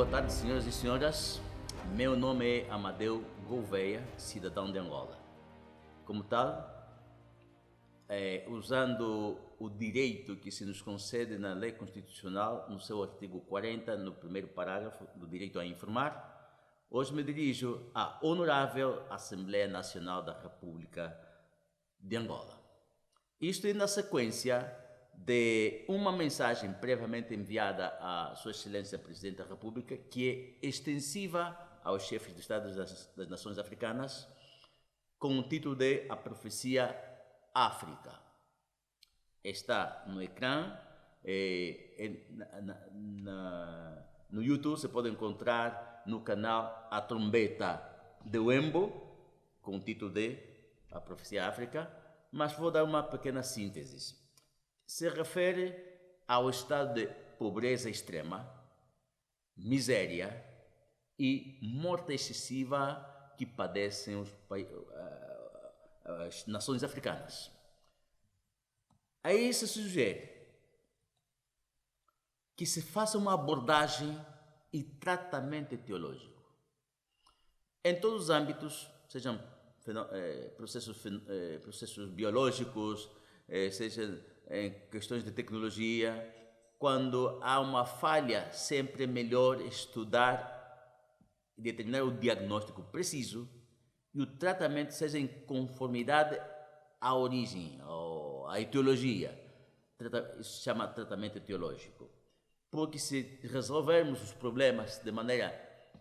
boa tarde, senhoras e senhores. Meu nome é Amadeu Gouveia, cidadão de Angola. Como tal, usando o direito que se nos concede na lei constitucional, no seu artigo 40, no primeiro parágrafo do direito a informar, hoje me dirijo à Honorável Assembleia Nacional da República de Angola. Isto é na sequência de uma mensagem previamente enviada à Sua Excelência Presidente da República, que é extensiva aos chefes de Estado das Nações Africanas, com o título de A Profecia África. Está no ecrã, no YouTube você pode encontrar no canal A Trombeta de Wembo, com o título de A Profecia África, mas vou dar uma pequena síntese. Se refere ao estado de pobreza extrema, miséria e morte excessiva que padecem as nações africanas. Aí se sugere que se faça uma abordagem e tratamento teológico em todos os âmbitos, sejam processos biológicos, seja em questões de tecnologia. Quando há uma falha, sempre é melhor estudar e determinar o diagnóstico preciso e o tratamento seja em conformidade à origem, à etiologia. Isso se chama tratamento teológico. Porque se resolvermos os problemas de maneira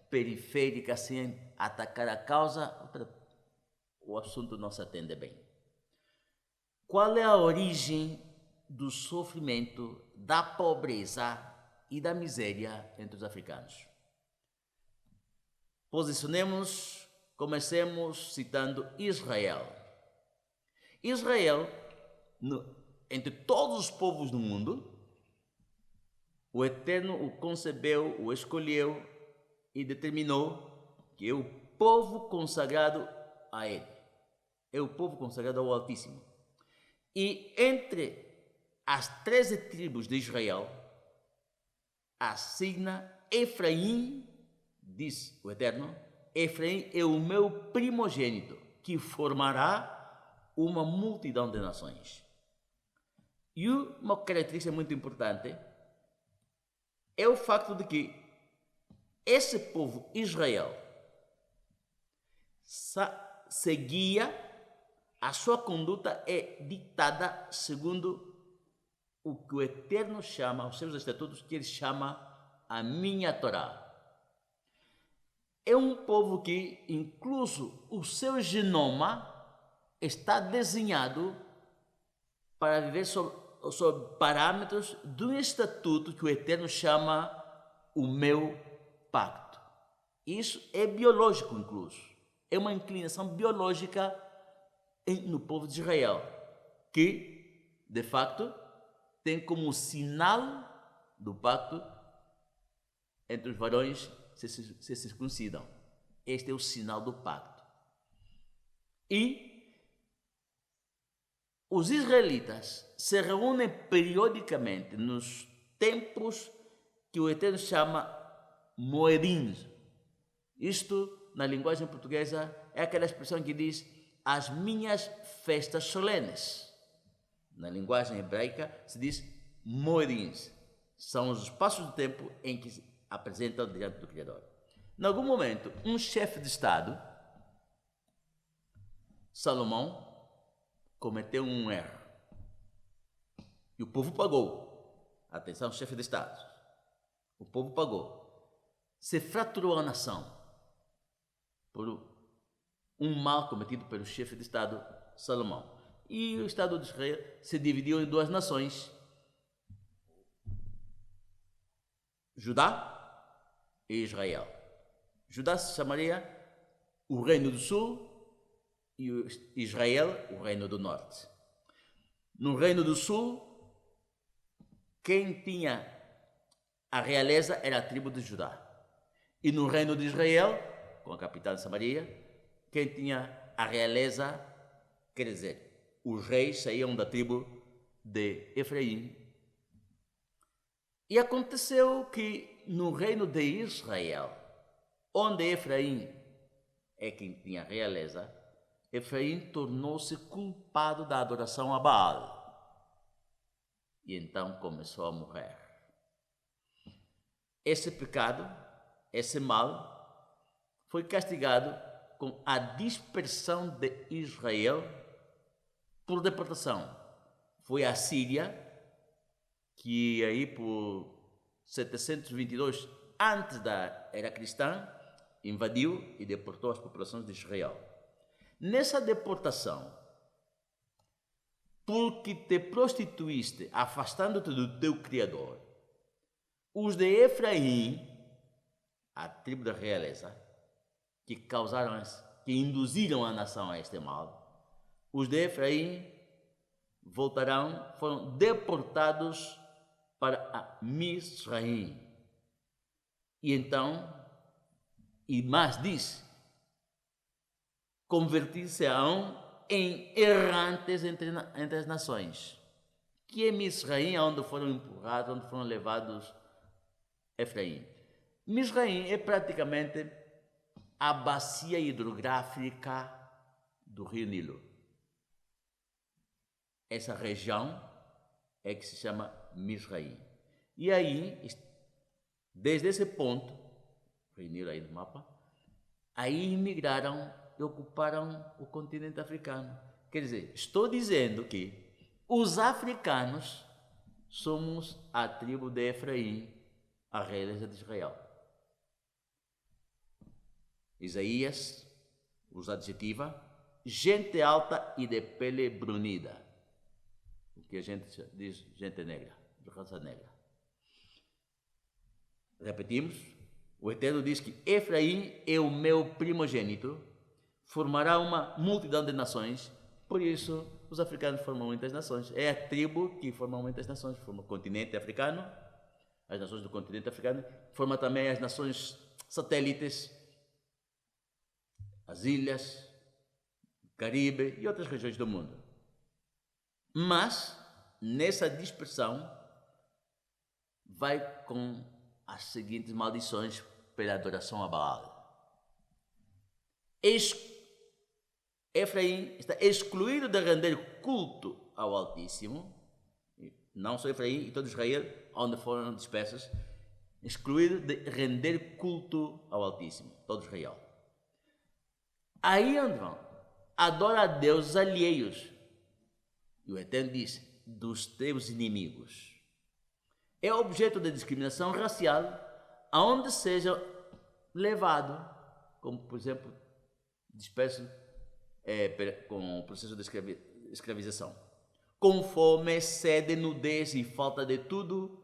periférica, sem atacar a causa, o assunto não se atende bem. Qual é a origem do sofrimento, da pobreza e da miséria entre os africanos? Posicionemos, comecemos citando Israel. Israel, entre todos os povos do mundo, o Eterno o concebeu, o escolheu e determinou que é o povo consagrado a Ele. É o povo consagrado ao Altíssimo. E entre as 13 tribos de Israel, assigna Efraim, diz o Eterno, Efraim é o meu primogênito, que formará uma multidão de nações. E uma característica muito importante é o facto de que esse povo Israel seguia, a sua conduta é ditada segundo o que o Eterno chama, os seus estatutos, que ele chama a minha Torá. É um povo que, incluso o seu genoma, está desenhado para viver sob parâmetros de um estatuto que o Eterno chama o meu pacto. Isso é biológico, incluso. É uma inclinação biológica no povo de Israel, que, de facto, tem como sinal do pacto entre os varões se circuncidam. Este é o sinal do pacto. E os israelitas se reúnem periodicamente nos tempos que o Eterno chama moedins. Isto, na linguagem portuguesa, é aquela expressão que diz as minhas festas solenes. Na linguagem hebraica se diz moedins. São os espaços de tempo em que se apresentam diante do Criador. Em algum momento, um chefe de Estado, Salomão, cometeu um erro. E o povo pagou. Atenção, chefe de Estado. O povo pagou. Se fraturou a nação por um mal cometido pelo chefe de Estado, Salomão. E o Estado de Israel se dividiu em duas nações, Judá e Israel. Judá se chamaria o Reino do Sul e Israel o Reino do Norte. No Reino do Sul, quem tinha a realeza era a tribo de Judá. E no Reino de Israel, com a capital de Samaria, quem tinha a realeza, quer dizer, os reis saíam da tribo de Efraim. E aconteceu que no reino de Israel, onde Efraim é quem tinha realeza, Efraim tornou-se culpado da adoração a Baal. E então começou a morrer. Esse pecado, esse mal, foi castigado com a dispersão de Israel por deportação. Foi a Síria, que aí por 722 antes da era cristã, invadiu e deportou as populações de Israel. Nessa deportação, porque te prostituíste, afastando-te do teu Criador, os de Efraim, a tribo da realeza, que induziram a nação a este mal, os de Efraim foram deportados para a Misraim. E então, e mais diz, convertir-se-ão em errantes entre as nações. Que é Misraim, onde foram empurrados, onde foram levados Efraim. Misraim é praticamente a bacia hidrográfica do rio Nilo. Essa região é que se chama Misraim. E aí, desde esse ponto, rio Nilo aí no mapa, aí imigraram e ocuparam o continente africano. Quer dizer, estou dizendo que os africanos somos a tribo de Efraim, a realeza de Israel. Isaías os adjetiva gente alta e de pele brunida, o que a gente diz gente negra, de raça negra. Repetimos, o Eterno diz que Efraim é o meu primogênito, formará uma multidão de nações, por isso os africanos formam muitas nações. É a tribo que forma muitas nações, forma o continente africano, as nações do continente africano, forma também as nações satélites, as ilhas, o Caribe e outras regiões do mundo. Mas, nessa dispersão, vai com as seguintes maldições pela adoração a Baal. Efraim está excluído de render culto ao Altíssimo, não só Efraim e todo Israel, onde foram dispersos, excluído de render culto ao Altíssimo, todo Israel. Aí onde vão? Adora a deuses alheios. E o Eterno diz, dos teus inimigos. É objeto de discriminação racial, aonde seja levado, como por exemplo, disperso com o processo de escravização. Com fome, sede, nudez e falta de tudo,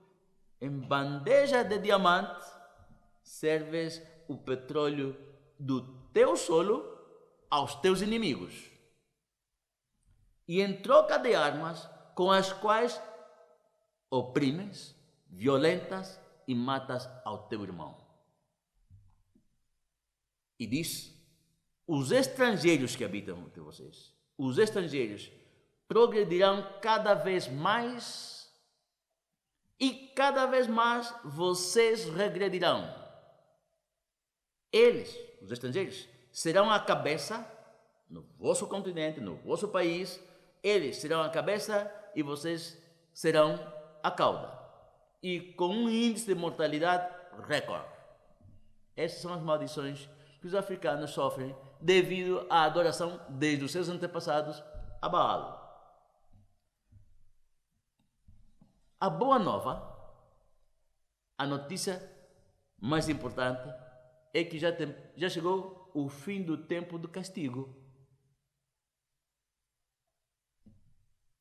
em bandeja de diamante, serves o petróleo do teu solo aos teus inimigos. E em troca de armas com as quais oprimes, violentas e matas ao teu irmão. E diz, os estrangeiros que habitam entre vocês, os estrangeiros progredirão cada vez mais e cada vez mais vocês regredirão. Eles, os estrangeiros, serão a cabeça no vosso continente, no vosso país. Eles serão a cabeça e vocês serão a cauda. E com um índice de mortalidade recorde. Essas são as maldições que os africanos sofrem devido à adoração desde os seus antepassados a Baal. A boa nova, a notícia mais importante, é que já chegou o fim do tempo do castigo.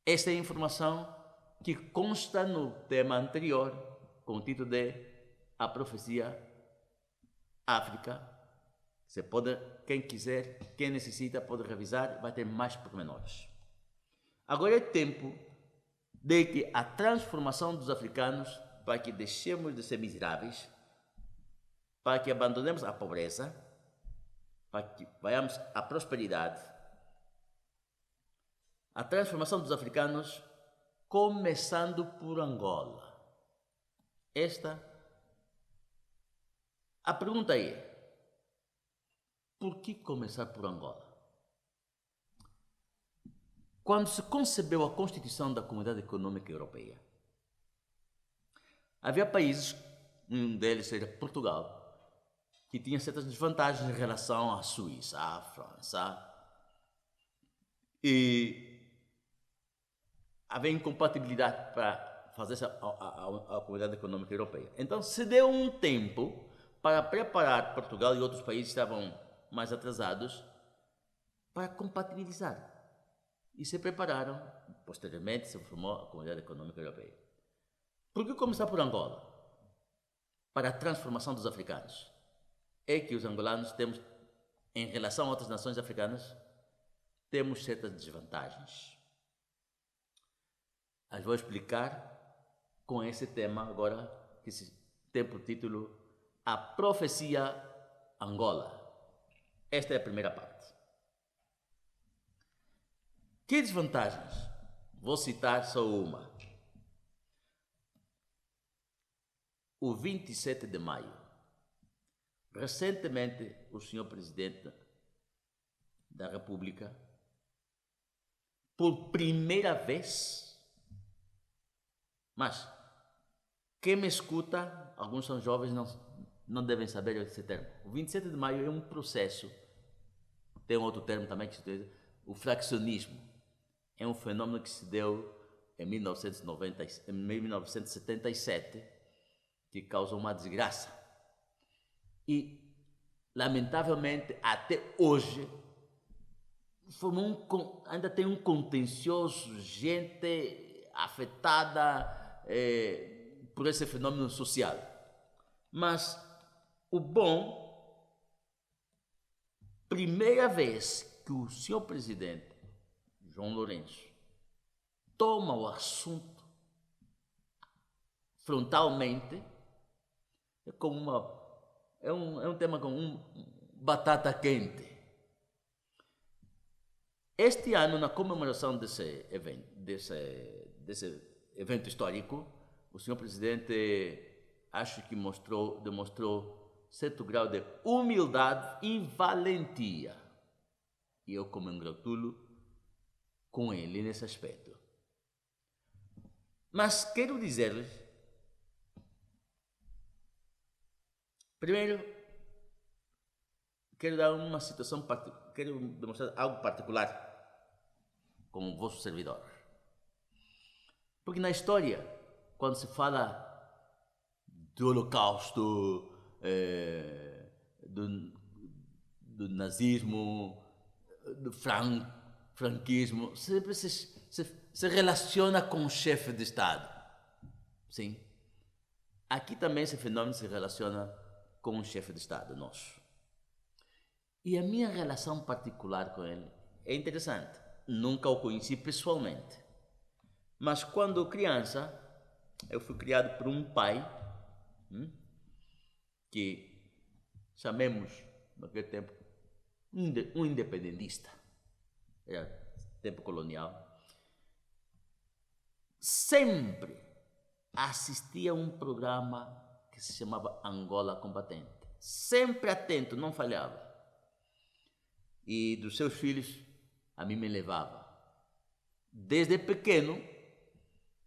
Esta é a informação que consta no tema anterior, com o título de A Profecia África. Você pode, quem quiser, quem necessita, pode revisar, vai ter mais pormenores. Agora é tempo de que a transformação dos africanos, para que deixemos de ser miseráveis, para que abandonemos a pobreza, para que vayamos à prosperidade, a transformação dos africanos, começando por Angola. Esta A pergunta é, por que começar por Angola? Quando se concebeu a Constituição da Comunidade Econômica Europeia, havia países, um deles era Portugal, que tinha certas desvantagens em relação à Suíça, à França, e havia incompatibilidade para fazer a Comunidade Econômica Europeia. Então se deu um tempo para preparar Portugal e outros países que estavam mais atrasados para compatibilizar. E se prepararam, posteriormente se formou a Comunidade Econômica Europeia. Por que começar por Angola? Para a transformação dos africanos. É que os angolanos temos, em relação a outras nações africanas, temos certas desvantagens. As vou explicar com esse tema agora, que tem por título A Profecia Angola. Esta é a primeira parte. Que desvantagens? Vou citar só uma. O 27 de maio. Recentemente, o senhor Presidente da República, por primeira vez, mas quem me escuta, alguns são jovens, não devem saber esse termo. O 27 de maio é um processo, tem outro termo também que se diz, o fraccionismo. É um fenômeno que se deu em 1977, que causou uma desgraça. E, lamentavelmente, até hoje, ainda tem um contencioso, gente afetada por esse fenômeno social. Mas o bom, primeira vez que o senhor Presidente João Lourenço toma o assunto frontalmente, é como é um tema com batata quente. Este ano, na comemoração desse evento histórico, o senhor Presidente acho que demonstrou certo grau de humildade e valentia. E eu congratulo com ele nesse aspecto. Mas quero dizer-lhes, primeiro, quero dar uma situação, quero demonstrar algo particular com o vosso servidor. Porque na história, quando se fala do Holocausto, do nazismo, do franquismo, sempre se relaciona com o chefe de Estado. Sim. Aqui também esse fenômeno se relaciona com o chefe de Estado nosso. E a minha relação particular com ele é interessante. Nunca o conheci pessoalmente. Mas quando criança, eu fui criado por um pai que chamemos, naquele tempo, um independentista. Era tempo colonial. Sempre assistia a um programa que se chamava Angola Combatente. Sempre atento, não falhava. E dos seus filhos, a mim me levava. Desde pequeno,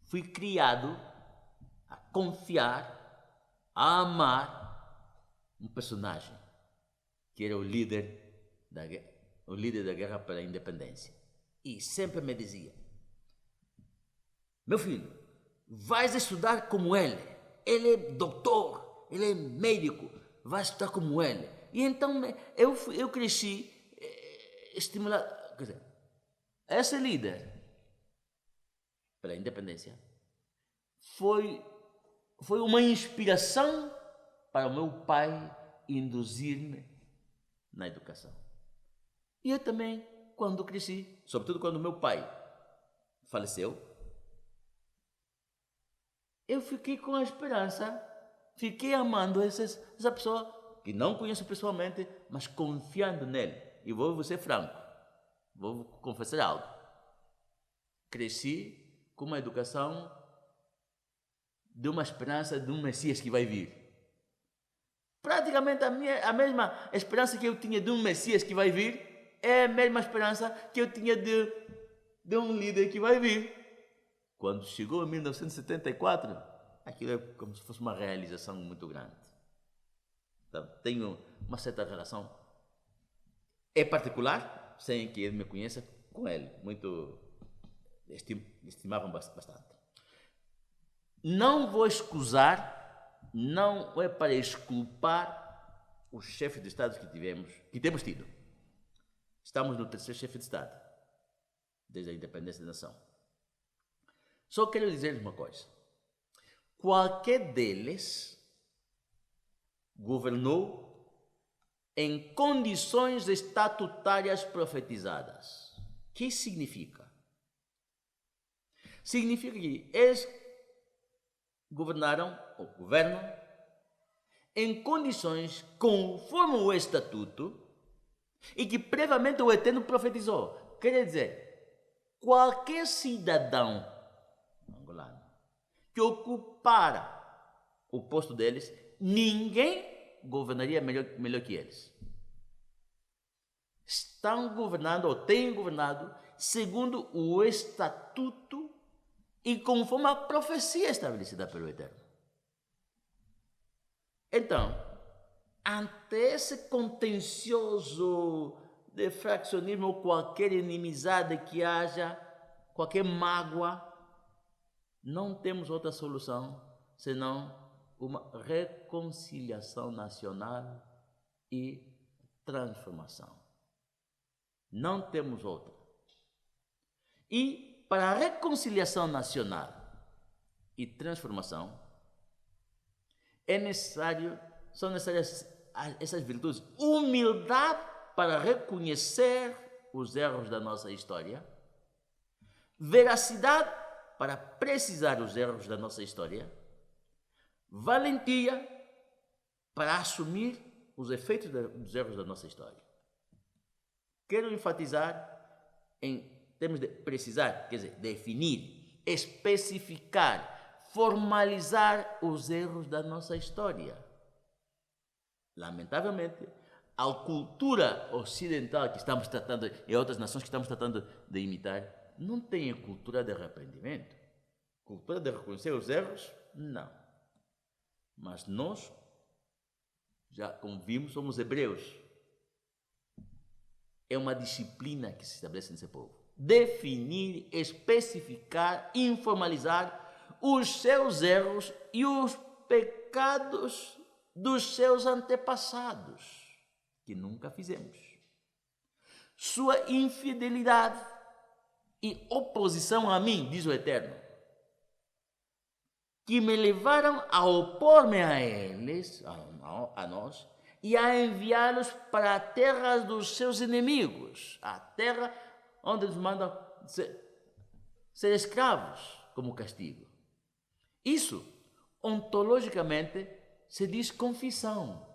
fui criado a confiar, a amar um personagem que era o líder da guerra pela independência. E sempre me dizia: meu filho, vais estudar como ele. Ele é doutor, ele é médico, vais estudar como ele. E então eu cresci estimulado. Quer dizer, esse líder pela independência foi uma inspiração para o meu pai induzir-me na educação. E eu também, quando cresci, sobretudo quando meu pai faleceu, eu fiquei com a esperança, fiquei amando essa pessoa que não conheço pessoalmente, mas confiando nele. E vou ser franco, vou confessar algo. Cresci com uma educação de uma esperança de um Messias que vai vir. praticamente a mesma esperança que eu tinha de um Messias que vai vir, é a mesma esperança que eu tinha de um líder que vai vir. Quando chegou em 1974, aquilo é como se fosse uma realização muito grande. Então, tenho uma certa relação, é particular, sem que ele me conheça, com ele. Muito estimavam bastante. Não vou escusar, não é para exculpar os chefes de Estado que temos tido. Estamos no terceiro chefe de Estado, desde a independência da nação. Só quero dizer-lhes uma coisa. Qualquer deles governou em condições estatutárias profetizadas. O que significa? Significa que eles governam, ou governam, em condições conforme o estatuto e que previamente o Eterno profetizou. Quer dizer, qualquer cidadão angolano que ocupara o posto deles, ninguém governaria melhor que eles. Estão governando ou têm governado segundo o estatuto e conforme a profecia estabelecida pelo Eterno. Então, ante esse contencioso de fraccionismo ou qualquer inimizade que haja, qualquer mágoa, não temos outra solução senão uma reconciliação nacional e transformação. Não temos outra. E para a reconciliação nacional e transformação, são necessárias essas virtudes. Humildade para reconhecer os erros da nossa história, veracidade para precisar os erros da nossa história, valentia para assumir os efeitos dos erros da nossa história. Quero enfatizar em termos de precisar, quer dizer, definir, especificar, formalizar os erros da nossa história. Lamentavelmente, a cultura ocidental que estamos tratando, e outras nações que estamos tratando de imitar, não tem a cultura de arrependimento. Cultura de reconhecer os erros, não. Mas nós, já como vimos, somos hebreus. É uma disciplina que se estabelece nesse povo. Definir, especificar, informalizar os seus erros e os pecados dos seus antepassados, que nunca fizemos. Sua infidelidade e oposição a mim, diz o Eterno, que me levaram a opor-me a eles, a nós, e a enviá-los para a terra dos seus inimigos, a terra onde eles mandam ser escravos como castigo. Isso, ontologicamente, se diz confissão.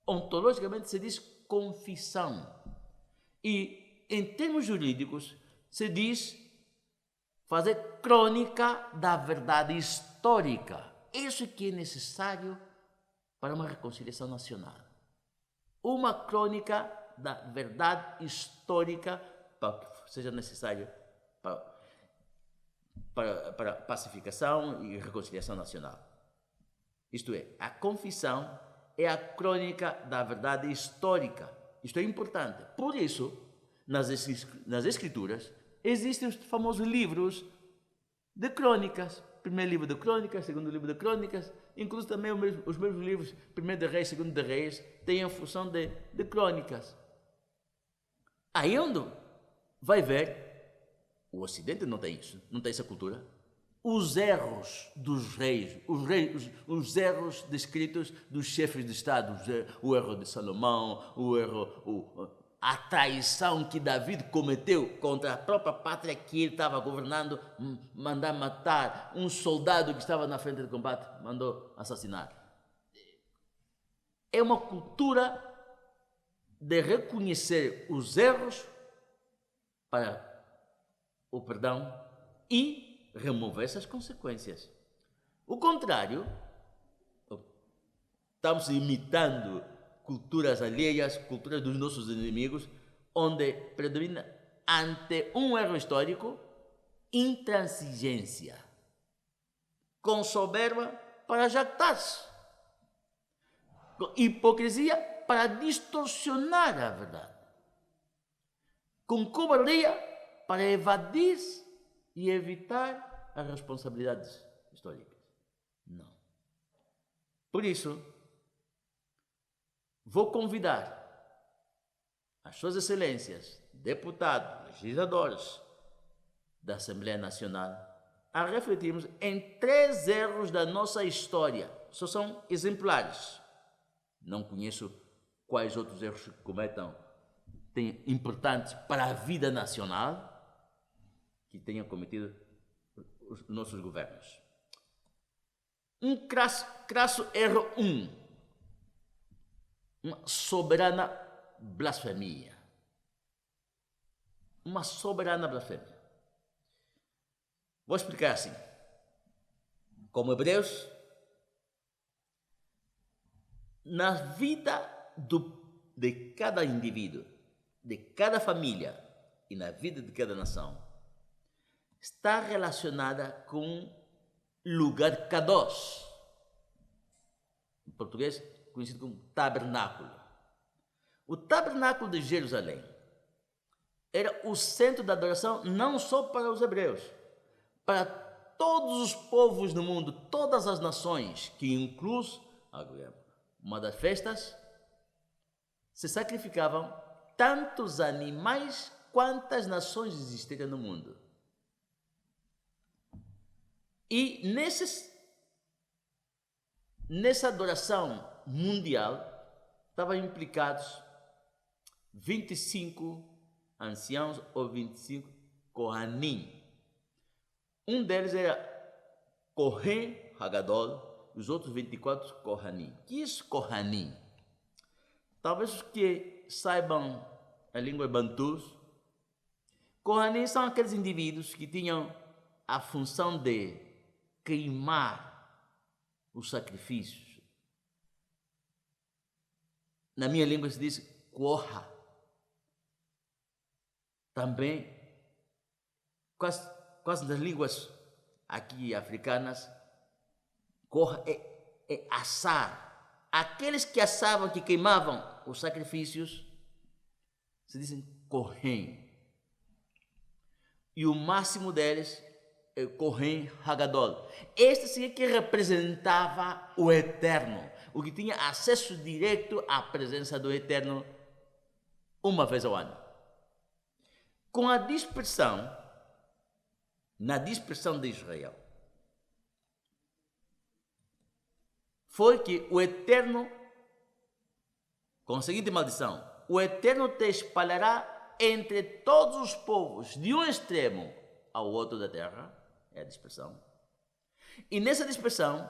Ontologicamente se diz confissão. E, em termos jurídicos, se diz fazer crônica da verdade histórica. Isso que é necessário para uma reconciliação nacional. Uma crônica da verdade histórica para que seja necessário para pacificação e reconciliação nacional. Isto é, a confissão é a crônica da verdade histórica. Isto é importante. Por isso, nas Escrituras, existem os famosos livros de crônicas. Primeiro livro de crônicas, segundo livro de crônicas, inclusive também os mesmos livros, primeiro de Reis, segundo de Reis, têm a função de crônicas. Aí onde vai ver, o Ocidente não tem isso, não tem essa cultura, os erros dos reis, os erros descritos dos chefes de Estado, o erro de Salomão, a traição que David cometeu contra a própria pátria que ele estava governando, mandar matar um soldado que estava na frente do combate, mandou assassinar. É uma cultura de reconhecer os erros para o perdão e remover essas consequências. O contrário estamos imitando culturas alheias, culturas dos nossos inimigos, onde predomina ante um erro histórico intransigência, com soberba para jactar-se, com hipocrisia para distorcionar a verdade, com cobardia para evadir e evitar as responsabilidades históricas. Não. Por isso, vou convidar as Suas Excelências, deputados, legisladores da Assembleia Nacional a refletirmos em 3 erros da nossa história. Só são exemplares. Não conheço quais outros erros que cometam importantes para a vida nacional que tenham cometido os nossos governos. Um crasso erro 1. Uma soberana blasfemia. Uma soberana blasfemia. Vou explicar assim. Como hebreus, na vida de cada indivíduo, de cada família e na vida de cada nação, está relacionada com lugar kadosh, em português conhecido como tabernáculo. O tabernáculo de Jerusalém era o centro da adoração não só para os hebreus, para todos os povos do mundo, todas as nações, que inclui uma das festas, se sacrificavam tantos animais quantas nações existiram no mundo. E nessa adoração mundial estavam implicados 25 anciãos ou 25 Kohanim. Um deles era Kohen Hagadol, os outros 24 Kohanim. Que é isso, Kohanim? Talvez os que saibam a língua bantus, Kohanim são aqueles indivíduos que tinham a função de queimar os sacrifícios. Na minha língua se diz Koha. Também, quase nas línguas aqui africanas, Koha é assar. Aqueles que assavam, que queimavam os sacrifícios, se dizem Kohen. E o máximo deles é Kohen Hagadol. Este sim que representava o Eterno, o que tinha acesso direto à presença do Eterno uma vez ao ano. Com a dispersão, na dispersão de Israel, foi que o Eterno, com a seguinte maldição: o Eterno te espalhará entre todos os povos, de um extremo ao outro da terra, é a dispersão. E nessa dispersão,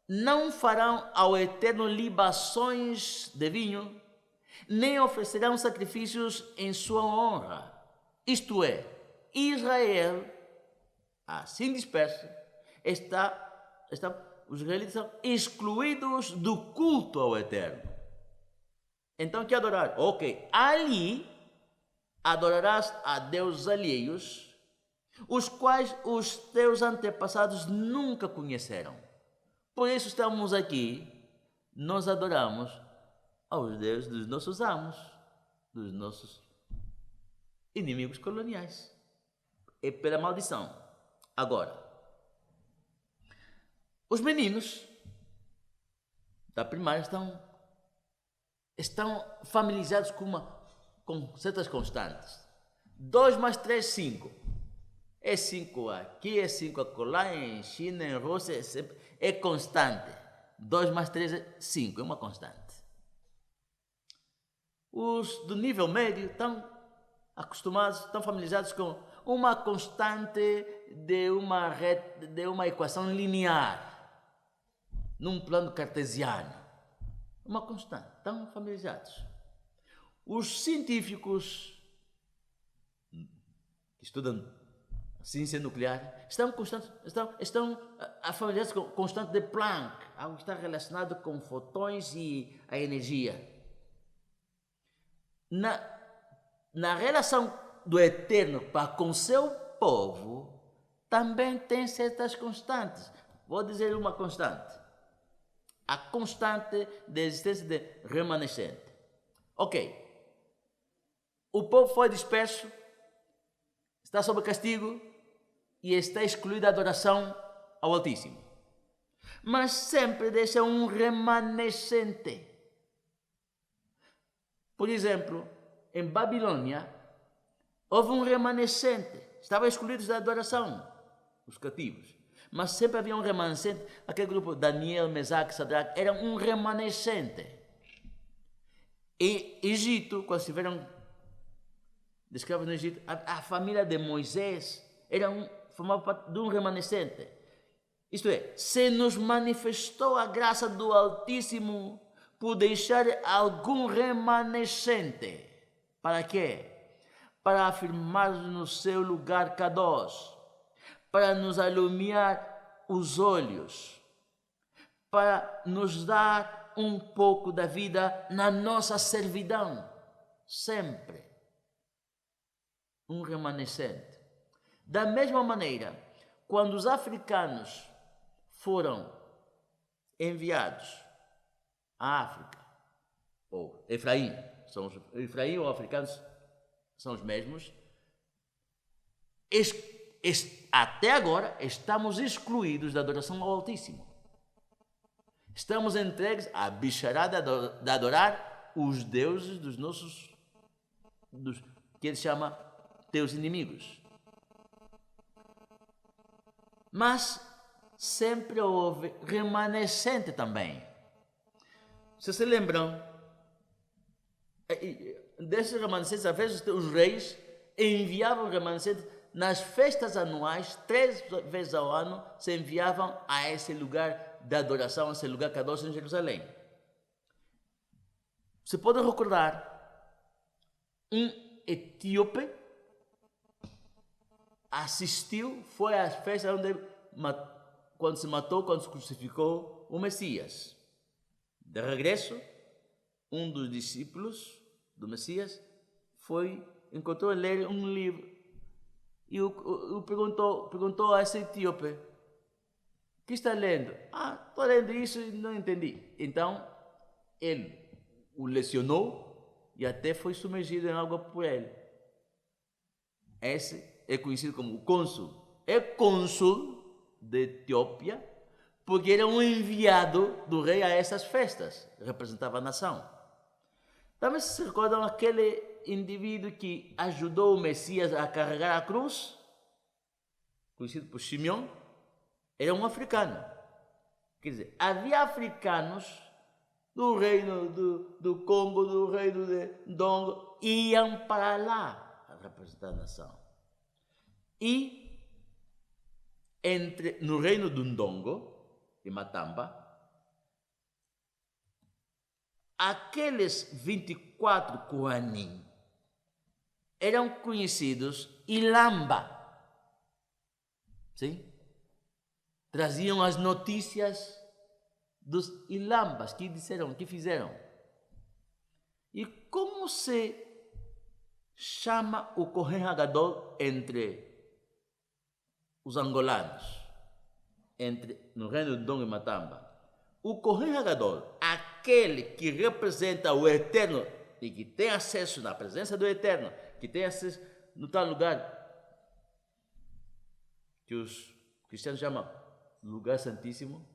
não farão ao Eterno libações de vinho, nem oferecerão sacrifícios em sua honra. Isto é, Israel, assim disperso, os israelitas são excluídos do culto ao Eterno. Então, que adorar? Ok, ali adorarás a deuses alheios, os quais os teus antepassados nunca conheceram. Por isso estamos aqui, nós adoramos aos deuses dos nossos amos, dos nossos inimigos coloniais. É pela maldição. Agora, os meninos da primária estão familiarizados com certas constantes. 2 mais 3, 5. É 5 aqui, é 5 acolá, em China, em Rússia, é constante. 2 mais 3 é 5, é uma constante. Os do nível médio estão acostumados, estão familiarizados com uma constante de uma equação linear, num plano cartesiano. Uma constante, estão familiarizados. Os científicos que estudam a ciência nuclear, estão a familiarizar com constante de Planck, algo que está relacionado com fotões e a energia. Na relação do Eterno para com seu povo, também tem certas constantes. Vou dizer uma constante. A constante da existência de remanescente. Ok. O povo foi disperso, está sob castigo e está excluído da adoração ao Altíssimo. Mas sempre deixa um remanescente. Por exemplo, em Babilônia, houve um remanescente. Estavam excluídos da adoração, os cativos. Mas sempre havia um remanescente. Aquele grupo, Daniel, Mesaque, Sadraque, era um remanescente. E Egito, quando estiveram de escravos no Egito, a família de Moisés formava parte de um remanescente. Isto é, se nos manifestou a graça do Altíssimo por deixar algum remanescente. Para quê? Para afirmar-nos no seu lugar Kadosh, para nos alumiar os olhos, para nos dar um pouco da vida na nossa servidão, sempre. Um remanescente. Da mesma maneira, quando os africanos foram enviados à África, ou Efraim ou africanos são os mesmos, até agora estamos excluídos da adoração ao Altíssimo. Estamos entregues à bicharada de adorar os deuses que ele chama teus inimigos. Mas sempre houve remanescente também. Vocês se lembram? Desses remanescentes, às vezes os reis enviavam remanescentes nas festas anuais, 3 vezes ao ano, se enviavam a esse lugar de adoração, a esse lugar Kadosh em Jerusalém. Você pode recordar um etíope assistiu, foi às festas quando se matou, quando se crucificou o Messias. De regresso, um dos discípulos do Messias encontrou ler um livro e perguntou a esse etíope: o que está lendo? Estou lendo isso e não entendi. Então, ele o lecionou e até foi submergido em água por ele. Esse é conhecido como o cônsul. É cônsul de Etiópia porque era um enviado do rei a essas festas, representava a nação. Também se recordam aquele indivíduo que ajudou o Messias a carregar a cruz, conhecido por Simeão, era um africano. Quer dizer, havia africanos do reino do Congo, do reino de Ndongo, iam para lá a representar a nação. E no reino do Ndongo, de Matamba, aqueles 24 Kohanim eram conhecidos Ilamba. Sim? Traziam as notícias dos Ilambas que fizeram. E como se chama o Kohen Hagadol entre os angolanos, no reino de Ndongo e Matamba? O Kohen Hagadol, aquele que representa o Eterno e que tem acesso na presença do Eterno, que tem acesso no tal lugar que os cristianos chamam lugar santíssimo,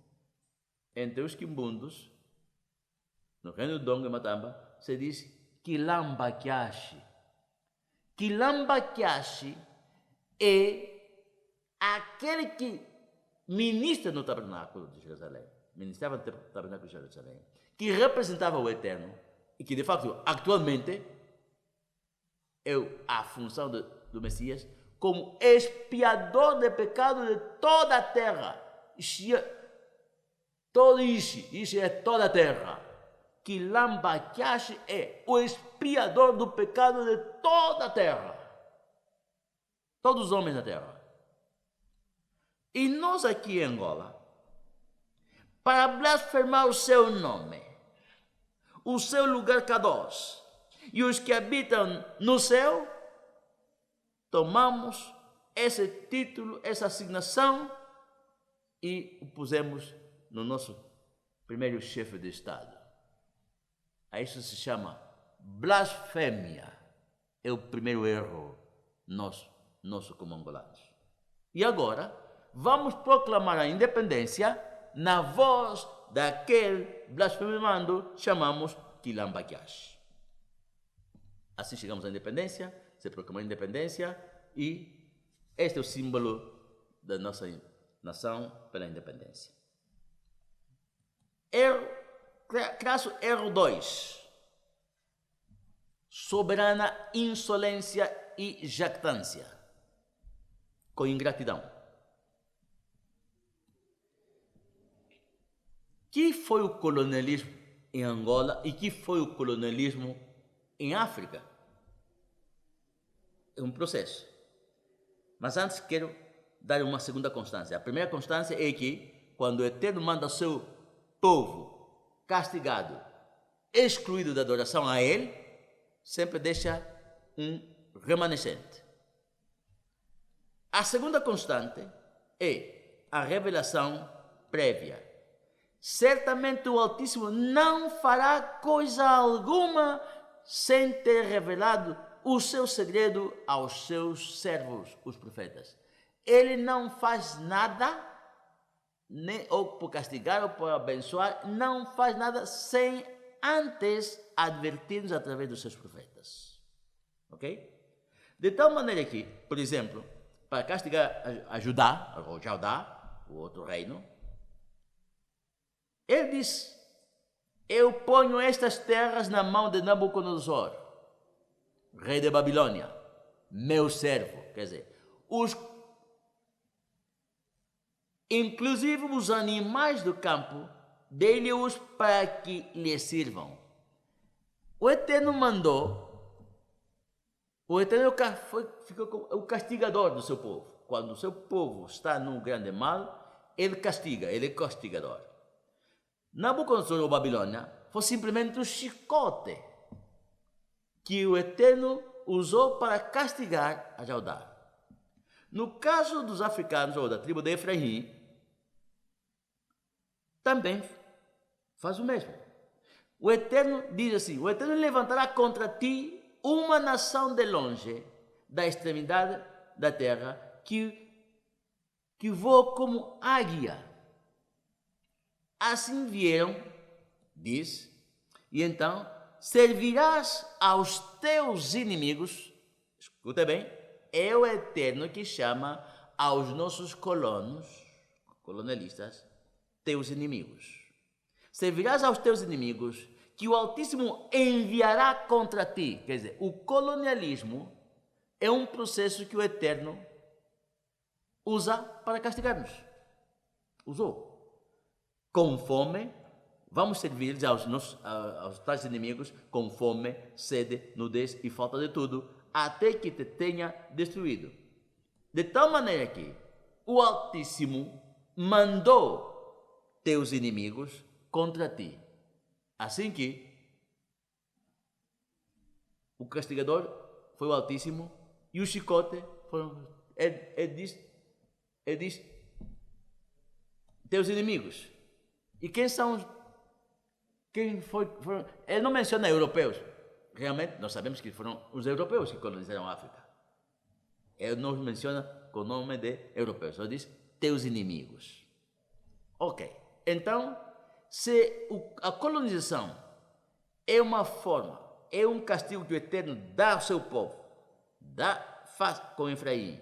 entre os quimbundos, no reino de Ndongo e Matamba, se diz Kilamba Kiashi. Kilamba Kiashi é aquele que ministra no tabernáculo de Jerusalém, ministrava no tabernáculo de Jerusalém, que representava o Eterno e que, de facto, atualmente é a função do Messias como expiador de pecado de toda a terra. Isso é toda a terra. Kilamba Kiashi é o expiador do pecado de toda a terra. Todos os homens da terra. E nós aqui em Angola, para blasfemar o seu nome, o seu lugar Kadosh, e os que habitam no céu, tomamos esse título, essa assignação e o pusemos no nosso primeiro chefe de Estado. A isso se chama blasfêmia. É o primeiro erro nosso como angolanos. E agora, vamos proclamar a independência na voz daquele blasfemando chamamos Quilambaquiash. Assim chegamos à independência, se proclamou a independência e este é o símbolo da nossa nação pela independência. Crasso erro 2. Soberana insolência e jactância, com ingratidão. Que foi o colonialismo em Angola e que foi o colonialismo em África? É um processo. Mas antes quero dar uma segunda constância. A primeira constância é que quando o Eterno manda o seu povo castigado, excluído da adoração a Ele, sempre deixa um remanescente. A segunda constante é a revelação prévia. Certamente o Altíssimo não fará coisa alguma sem ter revelado o seu segredo aos seus servos, os profetas. Ele não faz nada, nem ou por castigar ou por abençoar, não faz nada sem antes advertir-nos através dos seus profetas. Ok? De tal maneira que, por exemplo, para castigar a Judá, ou Jaudá, o outro reino, ele diz: eu ponho estas terras na mão de Nabucodonosor, rei de Babilônia, meu servo. Quer dizer, inclusive os animais do campo, dele-os para que lhe sirvam. O Eterno mandou, o Eterno ficou como o castigador do seu povo. Quando o seu povo está num grande mal, ele castiga, ele é castigador. Nabucodonosor, ou Babilônia, foi simplesmente um chicote que o Eterno usou para castigar a Judá. No caso dos africanos, ou da tribo de Efraim, também faz o mesmo. O Eterno diz assim: o Eterno levantará contra ti uma nação de longe, da extremidade da terra, que voa como águia. Assim vieram, diz, e então servirás aos teus inimigos. Escuta bem, é o Eterno que chama aos nossos colonialistas, teus inimigos. Servirás aos teus inimigos, que o Altíssimo enviará contra ti. Quer dizer, o colonialismo é um processo que o Eterno usa para castigar-nos. Usou. Com fome, vamos servir aos tais inimigos com fome, sede, nudez e falta de tudo, até que te tenha destruído. De tal maneira que o Altíssimo mandou teus inimigos contra ti. Assim que o castigador foi o Altíssimo e o chicote foram, diz, teus inimigos. E quem são os... Ele não menciona europeus. Realmente, nós sabemos que foram os europeus que colonizaram a África. Ele não os menciona com o nome de europeus. Só diz teus inimigos. Ok. Então, se a colonização é uma forma, é um castigo que o Eterno dá ao seu povo, faz com Efraim,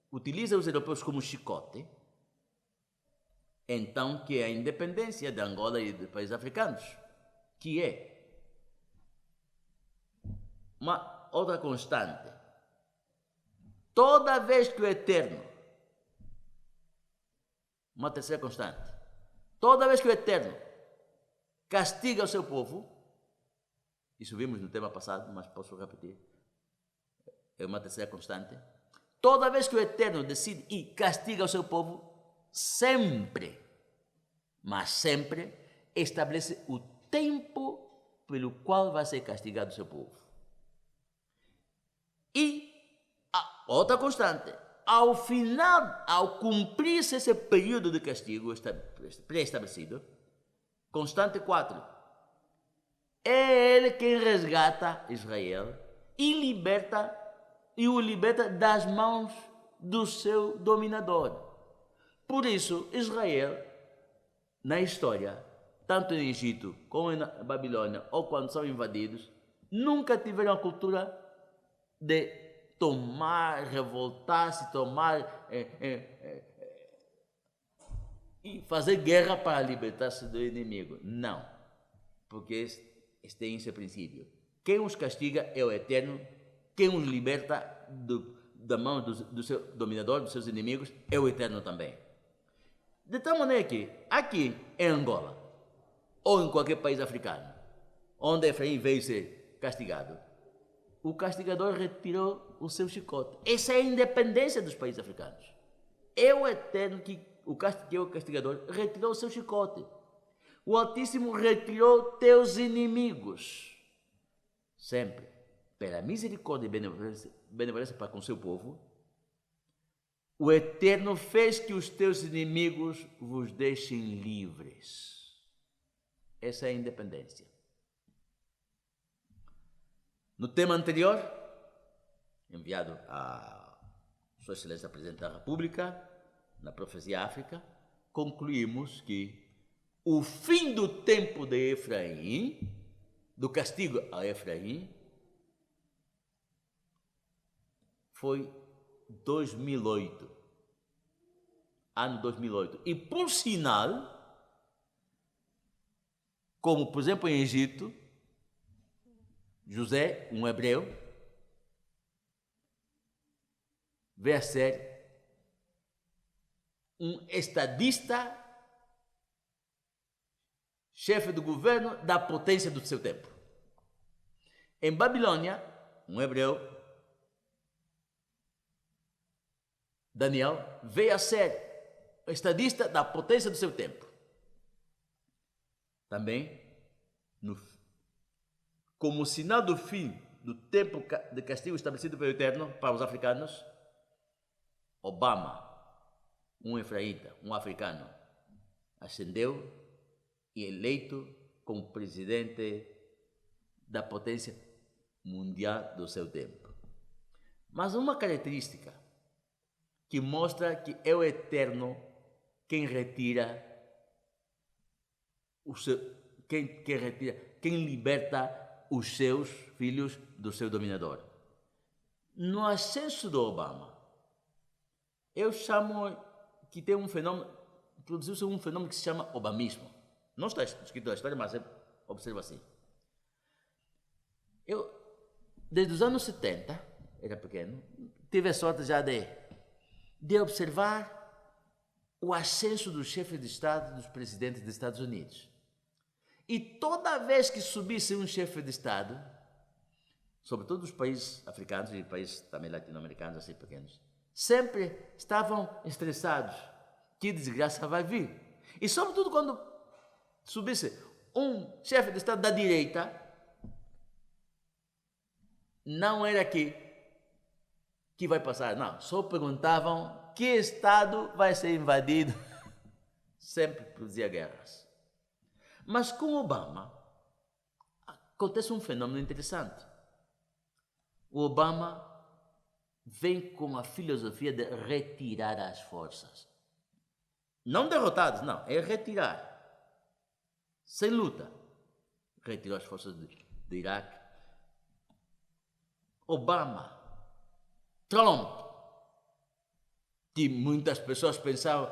utiliza os europeus como chicote, então que é a independência de Angola e dos países africanos, que é uma outra constante. Toda vez que o Eterno, uma terceira constante, toda vez que o Eterno castiga o seu povo, isso vimos no tema passado, mas posso repetir, é uma terceira constante. Toda vez que o Eterno decide e castiga o seu povo, sempre, mas sempre, estabelece o tempo pelo qual vai ser castigado o seu povo. E a outra constante, ao final, ao cumprir-se esse período de castigo pré-estabelecido, constante 4, é ele quem resgata Israel e o liberta das mãos do seu dominador. Por isso, Israel, na história, tanto em Egito como na Babilônia, ou quando são invadidos, nunca tiveram a cultura de tomar, revoltar-se, e fazer guerra para libertar-se do inimigo. Não, porque este é esse princípio. Quem os castiga é o Eterno, quem os liberta da mão do seu dominador, dos seus inimigos, é o Eterno também. De tal maneira que, aqui em Angola, ou em qualquer país africano, onde Efraim veio ser castigado, o castigador retirou o seu chicote. Essa é a independência dos países africanos. É o Eterno que o castigador retirou o seu chicote. O Altíssimo retirou teus inimigos. Sempre, pela misericórdia e benevolência para com seu povo, o Eterno fez que os teus inimigos vos deixem livres. Essa é a independência. No tema anterior, enviado a Sua Excelência Presidente da República, na Profecia África, concluímos que o fim do tempo de Efraim, do castigo a Efraim, foi 2008, ano 2008. E por sinal, como por exemplo em Egito, José, um hebreu, veio a ser um estadista, chefe do governo da potência do seu tempo. Em Babilônia, um hebreu, Daniel, veio a ser estadista da potência do seu tempo. Também, como sinal do fim do tempo de castigo estabelecido pelo Eterno para os africanos, Obama, um efraíta, um africano, ascendeu e eleito como presidente da potência mundial do seu tempo. Mas uma característica que mostra que é o Eterno quem retira quem liberta os seus filhos do seu dominador. No ascenso do Obama, eu chamo que tem um fenômeno, produziu-se um fenômeno que se chama obamismo. Não está escrito na história, mas observa assim. Eu, desde os anos 70, era pequeno, tive a sorte já de observar o ascenso dos chefes de Estado e dos presidentes dos Estados Unidos. E toda vez que subisse um chefe de Estado, sobretudo os países africanos e países também latino-americanos, assim pequenos, sempre estavam estressados. Que desgraça vai vir? E sobretudo quando subisse um chefe de Estado da direita, não era que vai passar, não. Só perguntavam que Estado vai ser invadido. Sempre produzia guerras. Mas com Obama, acontece um fenômeno interessante. O Obama vem com a filosofia de retirar as forças. Não derrotadas, não, é retirar. Sem luta. Retirou as forças do Iraque. Obama, Trump, que muitas pessoas pensavam,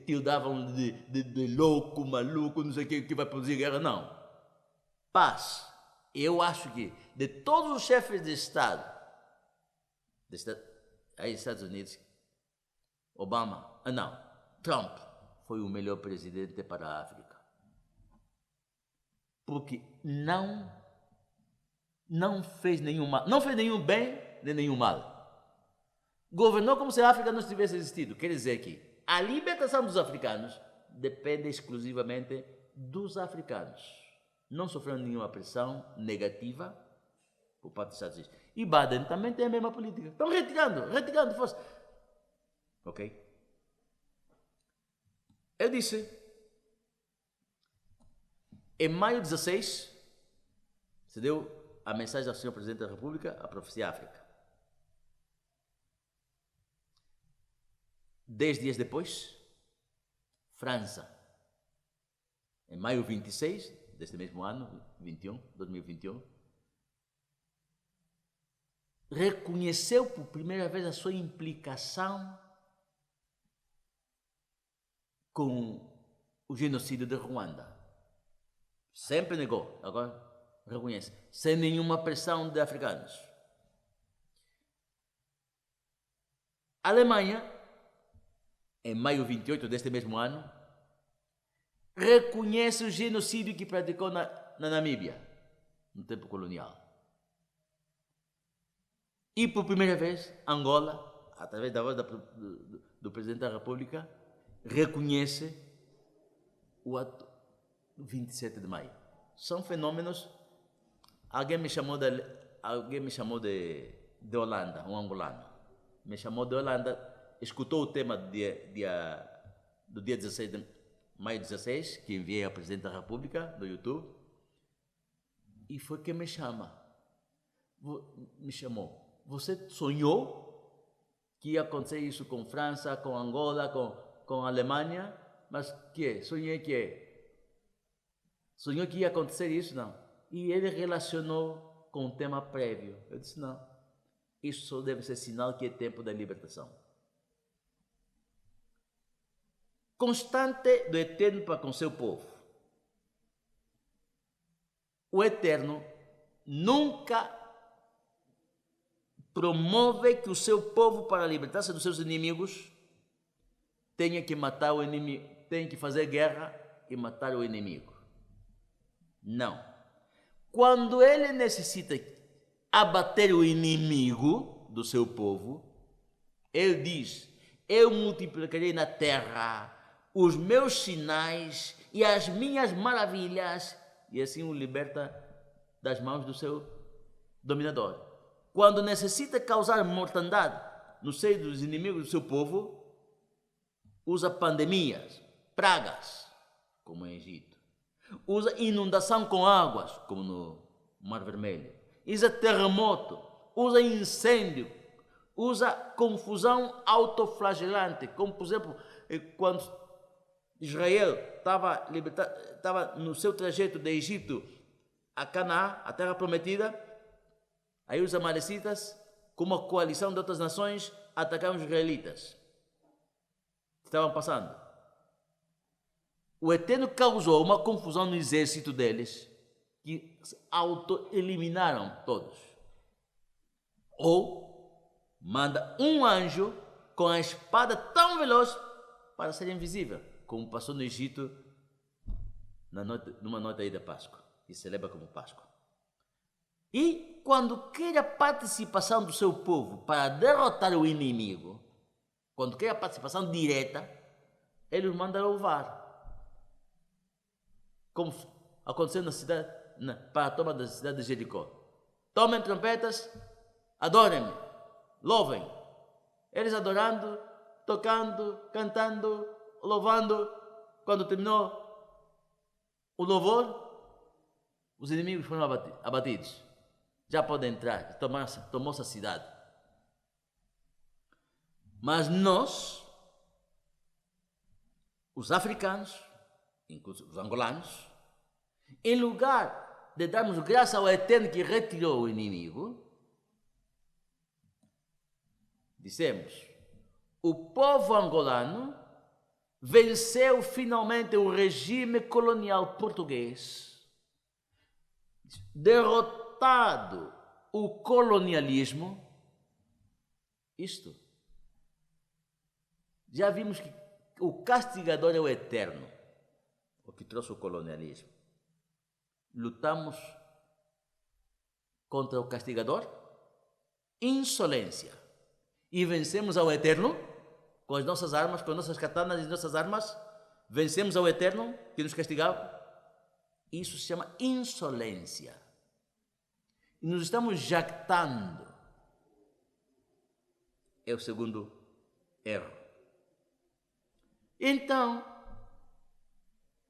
tildavam de louco, maluco, não sei o que vai produzir guerra. Não. Paz. Eu acho que de todos os chefes de Estado aí nos Estados Unidos, Trump foi o melhor presidente para a África. Porque não fez nenhum mal, não fez nenhum bem nem nenhum mal. Governou como se a África não tivesse existido. Quer dizer que a libertação dos africanos depende exclusivamente dos africanos. Não sofreram nenhuma pressão negativa por parte dos Estados Unidos. E Biden também tem a mesma política. Estão retirando força. Ok? Eu disse, em maio 16, se deu a mensagem ao Sr. Presidente da República, a Profecia África. 10 dias depois, França, em maio 26 deste mesmo ano, 2021, reconheceu por primeira vez a sua implicação com o genocídio de Ruanda. Sempre negou, agora reconhece, sem nenhuma pressão de africanos. A Alemanha, em maio 28 deste mesmo ano, reconhece o genocídio que praticou na Namíbia, no tempo colonial. E por primeira vez, Angola, através da voz do Presidente da República, reconhece o ato 27 de maio. São fenômenos. Alguém me chamou de Holanda, um angolano. Me chamou de Holanda, escutou o tema do dia 16 de maio 16, que enviei ao Presidente da República, do YouTube, e foi que me chamou. Você sonhou que ia acontecer isso com França, com Angola, com a Alemanha? Mas sonhou que ia acontecer isso? Não. E ele relacionou com o tema prévio. Eu disse, não. Isso só deve ser sinal que é tempo da libertação. Constante do Eterno para com seu povo. O Eterno nunca promove que o seu povo, para libertar-se dos seus inimigos, tenha que matar o inimigo, tenha que fazer guerra e matar o inimigo. Não. Quando ele necessita abater o inimigo do seu povo, ele diz: eu multiplicarei na terra os meus sinais e as minhas maravilhas, e assim o liberta das mãos do seu dominador. Quando necessita causar mortandade no seio dos inimigos do seu povo, usa pandemias, pragas, como no Egito. Usa inundação com águas, como no Mar Vermelho. Usa terremoto, usa incêndio, usa confusão autoflagelante, como por exemplo, quando Israel estava no seu trajeto de Egito a Canaã, a terra prometida, aí os amalecitas, com uma coalição de outras nações, atacaram os israelitas. Estavam passando. O Eterno causou uma confusão no exército deles, que se auto-eliminaram todos. Ou manda um anjo com a espada tão veloz para ser invisível, como passou no Egito numa noite aí da Páscoa, que se celebra como Páscoa. E quando quer a participação do seu povo para derrotar o inimigo, quando quer a participação direta, ele os manda louvar. Como aconteceu na cidade, para a toma da cidade de Jericó. Tomem trompetas, adorem-me, louvem. Eles adorando, tocando, cantando, louvando. Quando terminou o louvor, os inimigos foram abatidos. Já podem entrar, tomou-se a cidade. Mas nós, os africanos, inclusive os angolanos, em lugar de darmos graça ao Eterno que retirou o inimigo, dissemos: o povo angolano venceu finalmente o regime colonial português, derrotado o colonialismo. Isto, já vimos que o castigador é o Eterno, o que trouxe o colonialismo. Lutamos contra o castigador, insolência, e vencemos ao Eterno, com as nossas armas, com as nossas katanas e as nossas armas, vencemos ao Eterno que nos castigava. Isso se chama insolência. E nos estamos jactando. É o segundo erro. Então,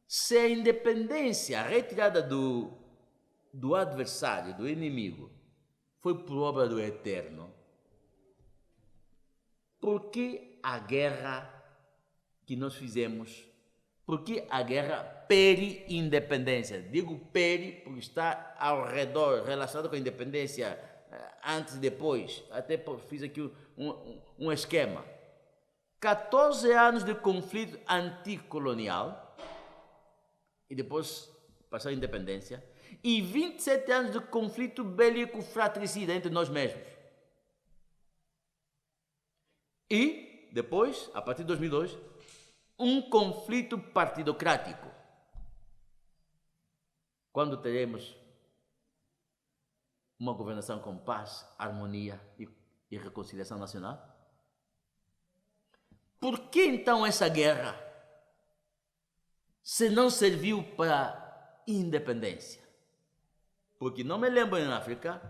se a independência, a retirada do adversário, do inimigo, foi por obra do Eterno, por que a guerra que nós fizemos, por que a guerra peri-independência? Digo peri porque está ao redor, relacionado com a independência, antes e depois. Até fiz aqui um esquema. 14 anos de conflito anticolonial, e depois passou a independência, e 27 anos de conflito bélico fratricida entre nós mesmos. E depois, a partir de 2002, um conflito partidocrático. Quando teremos uma governação com paz, harmonia e reconciliação nacional? Por que então essa guerra, se não serviu para independência? Porque não me lembro em África,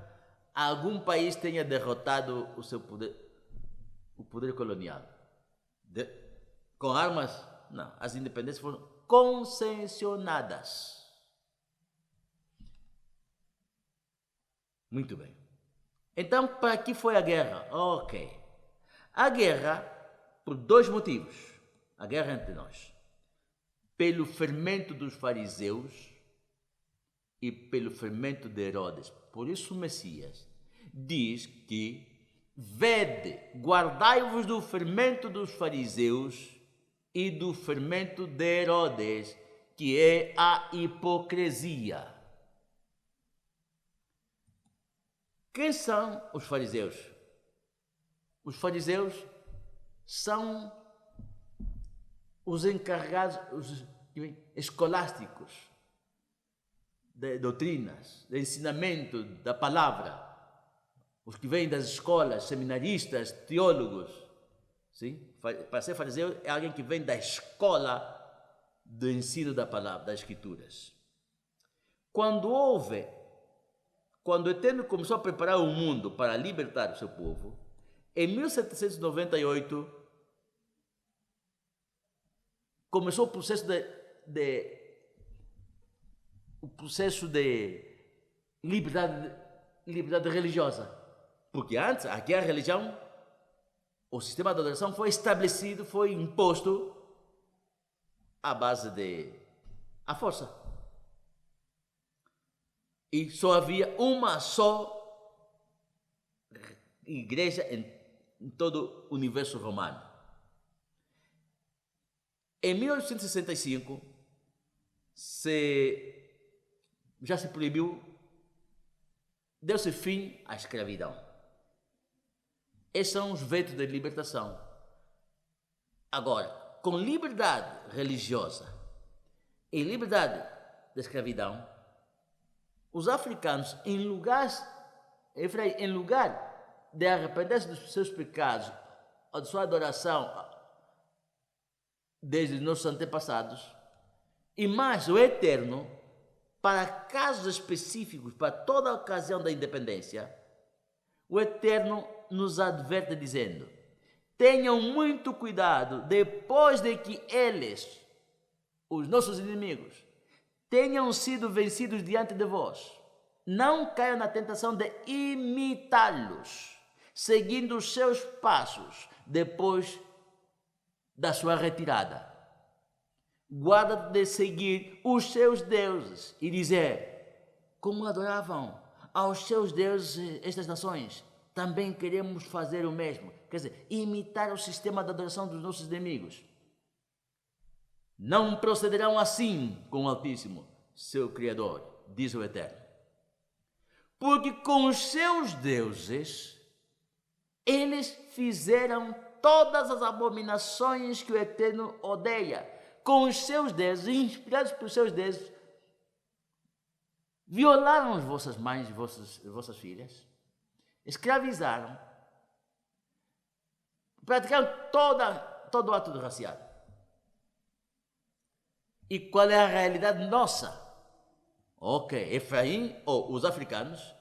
algum país tenha derrotado o seu poder, o poder colonial. Com armas? Não. As independências foram concessionadas. Muito bem. Então, para que foi a guerra? Ok. A guerra, por dois motivos. A guerra entre nós. Pelo fermento dos fariseus e pelo fermento de Herodes. Por isso o Messias diz que: vede, guardai-vos do fermento dos fariseus e do fermento de Herodes, que é a hipocrisia. Quem são os fariseus? Os fariseus são os encarregados, os escolásticos de doutrinas, de ensinamento da palavra, os que vêm das escolas, seminaristas, teólogos. Sim? Para ser fariseu é alguém que vem da escola do ensino da palavra, das escrituras. Quando o Eterno começou a preparar o mundo para libertar o seu povo, em 1798, começou o processo de liberdade religiosa. Porque antes, aqui a religião, o sistema de adoração foi estabelecido, foi imposto à base a força. E só havia uma só igreja em todo o universo romano. Em 1865, já se proibiu, deu-se fim à escravidão. Esses são os vetos de libertação. Agora, com liberdade religiosa e liberdade da escravidão, os africanos, em lugar de arrepender-se dos seus pecados, ou de sua adoração desde os nossos antepassados, e mais o Eterno, para casos específicos, para toda a ocasião da independência, o Eterno nos adverte dizendo: tenham muito cuidado depois de que eles, os nossos inimigos, tenham sido vencidos diante de vós. Não caiam na tentação de imitá-los, seguindo os seus passos depois da sua retirada. Guarda de seguir os seus deuses e dizer: como adoravam aos seus deuses estas nações, também queremos fazer o mesmo. Quer dizer, imitar o sistema de adoração dos nossos inimigos. Não procederão assim com o Altíssimo, seu Criador, diz o Eterno. Porque com os seus deuses, eles fizeram todas as abominações que o Eterno odeia. Com os seus deuses, inspirados por seus deuses, violaram as vossas mães e vossas filhas, escravizaram, praticaram todo ato de raciado. E qual é a realidade nossa? Ok, Efraim, ou os africanos,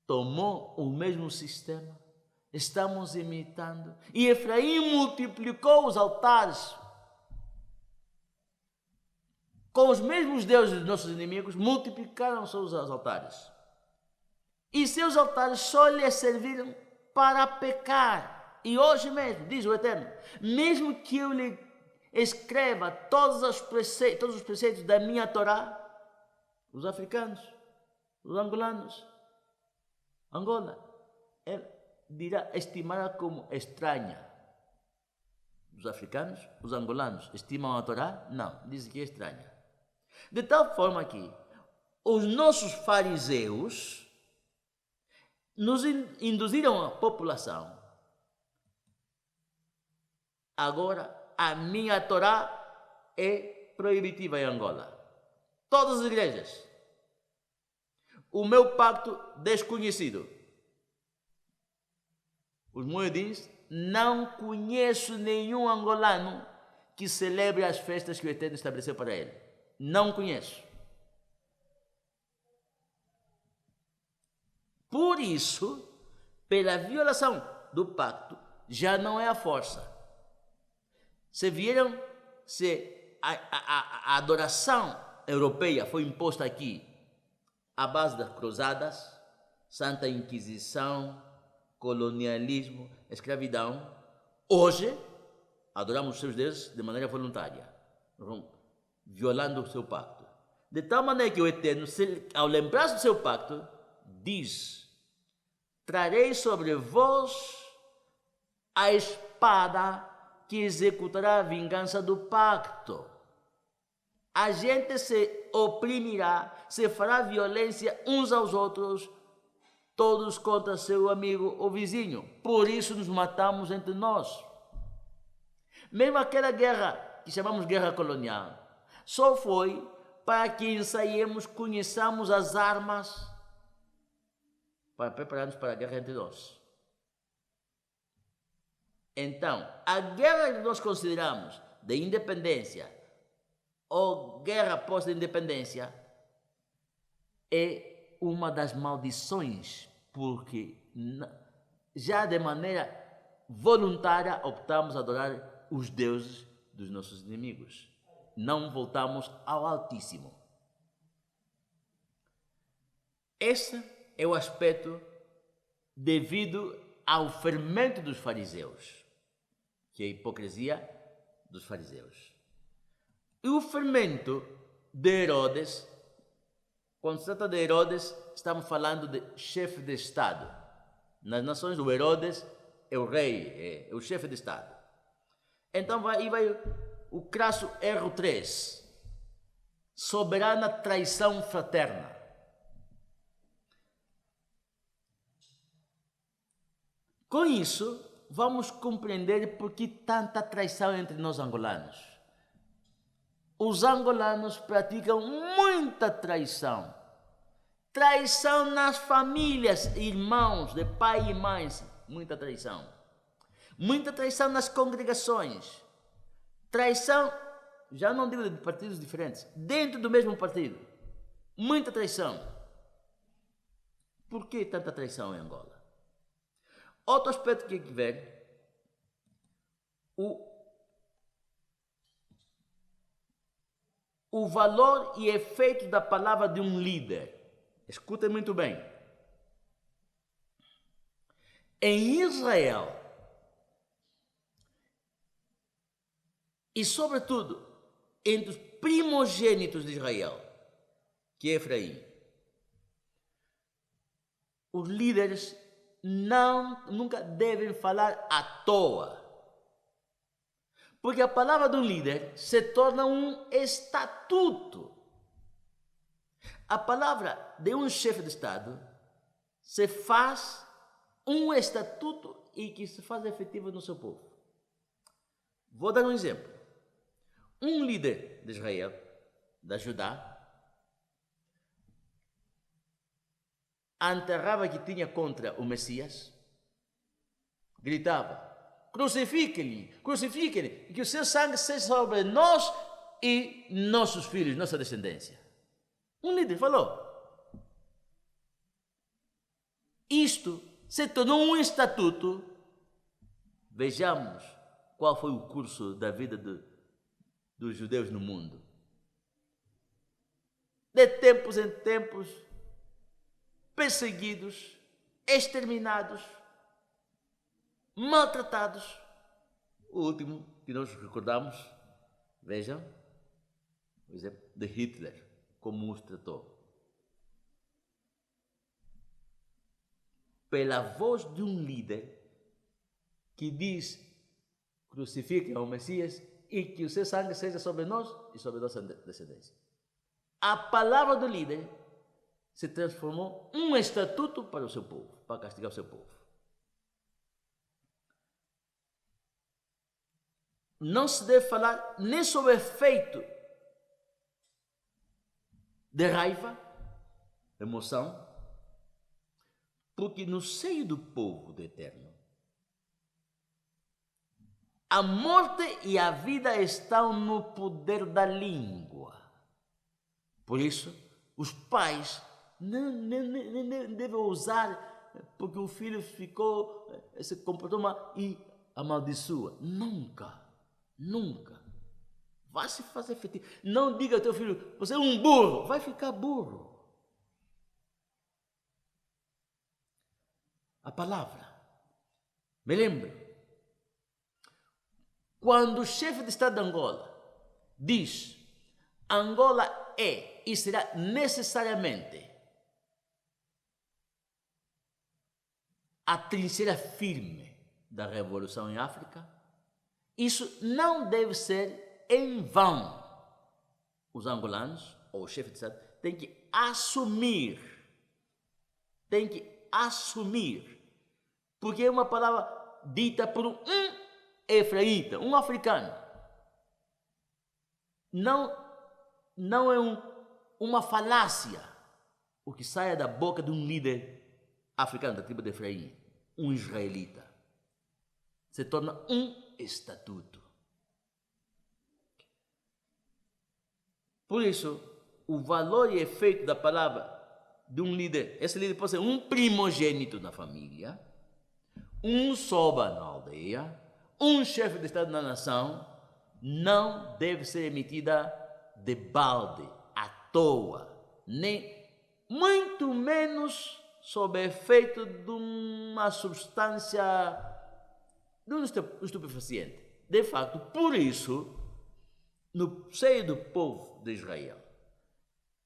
tomou o mesmo sistema, estamos imitando, e Efraim multiplicou os altares com os mesmos deuses dos nossos inimigos, multiplicaram seus altares. E seus altares só lhes serviram para pecar. E hoje mesmo, diz o Eterno, mesmo que eu lhe escreva todos os preceitos da minha Torá, os africanos, os angolanos, Angola, ele dirá, estimará como estranha. Os africanos, os angolanos, estimam a Torá? Não, dizem que é estranha. De tal forma que os nossos fariseus nos induziram a população. Agora, a minha Torá é proibitiva em Angola. Todas as igrejas. O meu pacto desconhecido. Os moedins, não conheço nenhum angolano que celebre as festas que o Eterno estabeleceu para ele. Não conheço. Por isso, pela violação do pacto, já não é a força. Se viram, se a adoração europeia foi imposta aqui à base das cruzadas, Santa Inquisição, colonialismo, escravidão, hoje adoramos os seus deuses de maneira voluntária, violando o seu pacto. De tal maneira que o Eterno, ao lembrar-se do seu pacto, diz: trarei sobre vós a espada que executará a vingança do pacto. A gente se oprimirá, se fará violência uns aos outros, todos contra seu amigo ou vizinho. Por isso nos matamos entre nós. Mesmo aquela guerra que chamamos guerra colonial, só foi para que ensaiemos, conheçamos as armas para prepararmos para a guerra entre nós. Então, a guerra que nós consideramos de independência ou guerra pós-independência é uma das maldições, porque já de maneira voluntária optamos a adorar os deuses dos nossos inimigos. Não voltamos ao Altíssimo. Esse é o aspecto devido ao fermento dos fariseus, que é a hipocrisia dos fariseus. E o fermento de Herodes, quando se trata de Herodes, estamos falando de chefe de Estado. Nas nações, o Herodes é o rei, é o chefe de Estado. Então vai o crasso erro 3, soberana traição fraterna. Com isso, vamos compreender por que tanta traição entre nós angolanos. Os angolanos praticam muita traição. Traição nas famílias, irmãos, de pai e mães, muita traição. Muita traição nas congregações. Traição, já não digo de partidos diferentes, dentro do mesmo partido. Muita traição. Por que tanta traição em Angola? Outro aspecto que vem, o valor e efeito da palavra de um líder. Escutem muito bem. Em Israel, e sobretudo entre os primogênitos de Israel, que é Efraim, os líderes nunca devem falar à toa. Porque a palavra do líder se torna um estatuto. A palavra de um chefe de Estado se faz um estatuto e que se faz efetivo no seu povo. Vou dar um exemplo. Um líder de Israel, da Judá, a enterrava que tinha contra o Messias, gritava: crucifiquem-lhe, e que o seu sangue seja sobre nós e nossos filhos, nossa descendência. Um líder falou. Isto se tornou um estatuto. Vejamos qual foi o curso da vida dos judeus no mundo. De tempos em tempos, perseguidos, exterminados, maltratados. O último que nós recordamos, vejam, por exemplo, de Hitler, como os tratou. Pela voz de um líder que diz: crucifiquem ao Messias e que o seu sangue seja sobre nós e sobre nossa descendência. A palavra do líder se transformou em um estatuto para o seu povo, para castigar o seu povo. Não se deve falar nem sobre efeito de raiva, emoção, porque no seio do povo do Eterno, a morte e a vida estão no poder da língua. Por isso, os pais não devem ousar, porque o filho se comportou mal e amaldiçoa. Nunca. Vai se fazer fetiche. Não diga ao teu filho: você é um burro. Vai ficar burro. A palavra. Me lembro. Quando o chefe de Estado de Angola diz: Angola é e será necessariamente a trincheira firme da revolução em África, isso não deve ser em vão. Os angolanos, ou o chefe de Estado, têm que assumir, porque é uma palavra dita por um efraíta, um africano. Não é uma falácia o que saia da boca de um líder africano da tribo de Efraim, um israelita. Se torna um estatuto. Por isso, o valor e efeito da palavra de um líder, esse líder pode ser um primogênito na família, um soba na aldeia, um chefe de Estado na nação, não deve ser emitida de balde, à toa, nem muito menos sob efeito de uma substância, de um estupefaciente. De facto, por isso, no seio do povo de Israel,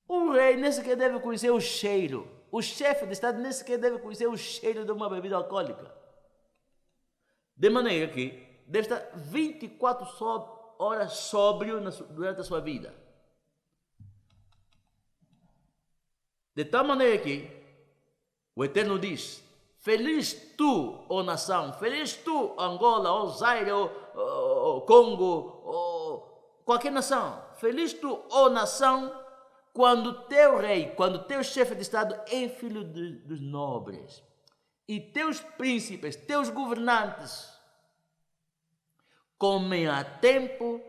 o rei nem sequer deve conhecer o cheiro, o chefe de Estado nem sequer deve conhecer o cheiro de uma bebida alcoólica. De maneira que deve estar 24 horas sóbrio durante a sua vida. De tal maneira que o Eterno diz: feliz tu, ó nação, feliz tu, Angola, ou Zaire, ou Congo, ou qualquer nação, feliz tu, ó nação, quando teu rei, quando teu chefe de Estado é filho dos nobres, e teus príncipes, teus governantes, comem a tempo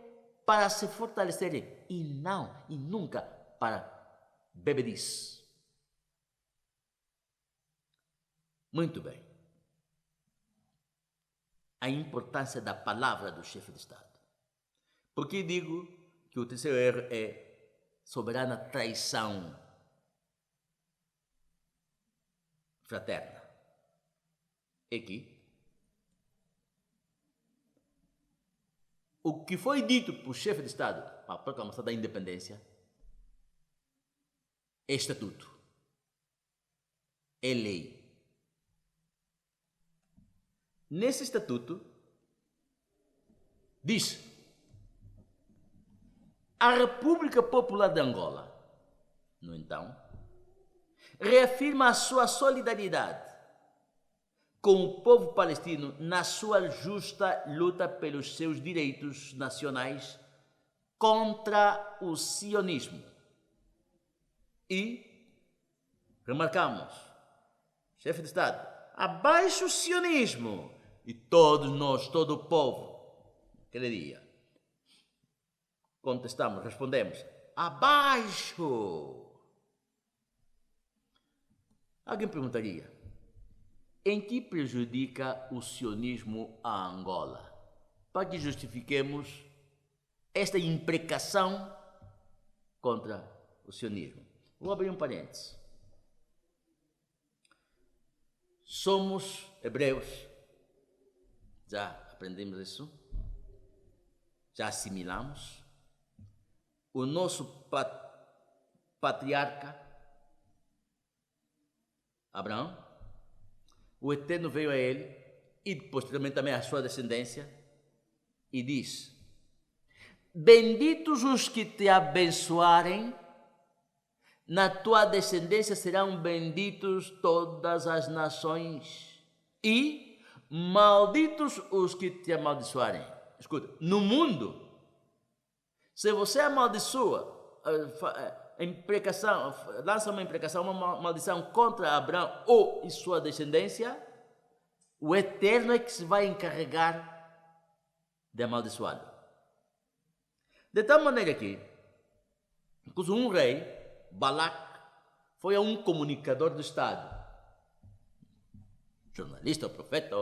para se fortalecerem, e nunca para bebedice. Muito bem. A importância da palavra do chefe de Estado. Por que digo que o terceiro erro é soberana traição fraterna? É que o que foi dito por chefe de Estado para a proclamação da independência é estatuto, é lei. Nesse estatuto diz: a República Popular de Angola, no entanto, reafirma a sua solidariedade com o povo palestino na sua justa luta pelos seus direitos nacionais contra o sionismo. E remarcamos, chefe de Estado: abaixo o sionismo, E todos nós, todo o povo, aquele dia, contestamos, respondemos, abaixo! Alguém perguntaria, em que prejudica o sionismo a Angola? Para que justifiquemos esta imprecação contra o sionismo. Vou abrir um parênteses. Somos hebreus. Já aprendemos isso? Já assimilamos? O nosso patriarca, Abraão, o Eterno veio a ele e posteriormente também à sua descendência e diz: benditos os que te abençoarem, na tua descendência serão benditos todas as nações, e malditos os que te amaldiçoarem. Escuta, no mundo, se você amaldiçoa, imprecação, lança uma imprecação, uma maldição contra Abraão ou e sua descendência, o Eterno é que se vai encarregar de amaldiçoá-lo. De tal maneira que um rei, Balac, foi a um comunicador do Estado, jornalista, profeta,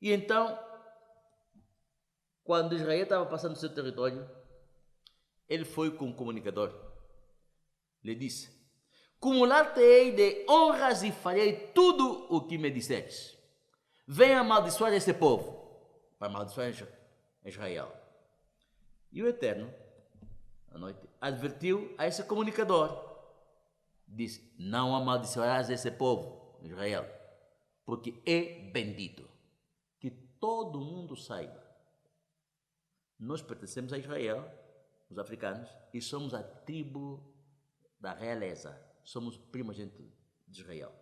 e então, quando Israel estava passando no seu território, ele foi com o comunicador, lhe disse: cumular-te-ei de honras e farei tudo o que me disseres. Venha amaldiçoar este povo, para amaldiçoar Israel. E o Eterno, à noite, advertiu a esse comunicador, disse: não amaldiçoarás esse povo, Israel, porque é bendito. Que todo mundo saiba, nós pertencemos a Israel, os africanos, e somos a tribo da realeza, somos primogênitos de Israel.